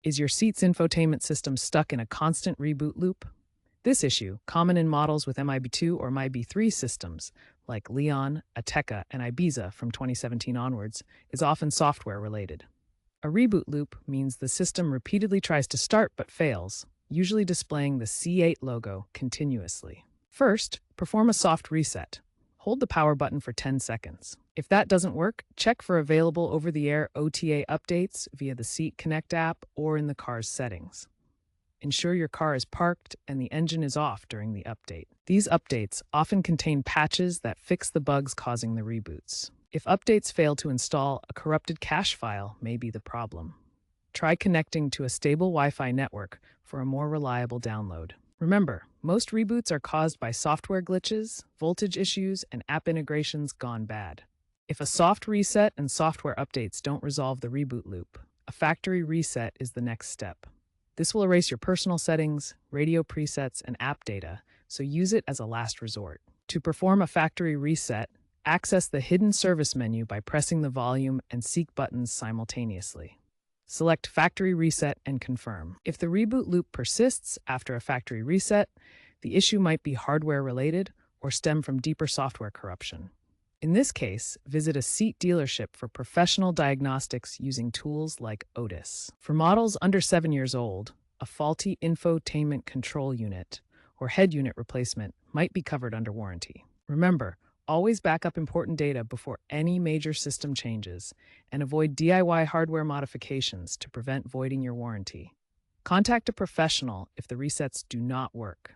Is your seat's infotainment system stuck in a constant reboot loop? This issue, common in models with MIB2 or MIB3 systems, like Leon, Ateca, and Ibiza from 2017 onwards, is often software related. A reboot loop means the system repeatedly tries to start but fails, usually displaying the C8 logo continuously. First, perform a soft reset. Hold the power button for 10 seconds. If that doesn't work, check for available over-the-air OTA updates via the Seat Connect app or in the car's settings. Ensure your car is parked and the engine is off during the update. These updates often contain patches that fix the bugs causing the reboots. If updates fail to install, a corrupted cache file may be the problem. Try connecting to a stable Wi-Fi network for a more reliable download. Remember, most reboots are caused by software glitches, voltage issues, and app integrations gone bad. If a soft reset and software updates don't resolve the reboot loop, a factory reset is the next step. This will erase your personal settings, radio presets, and app data, so use it as a last resort. To perform a factory reset, access the hidden service menu by pressing the volume and seek buttons simultaneously. Select Factory Reset and confirm. If the reboot loop persists after a factory reset, the issue might be hardware-related or stem from deeper software corruption. In this case, visit a seat dealership for professional diagnostics using tools like Otis. For models under 7 years old, a faulty infotainment control unit or head unit replacement might be covered under warranty. Remember, always back up important data before any major system changes and avoid DIY hardware modifications to prevent voiding your warranty. Contact a professional if the resets do not work.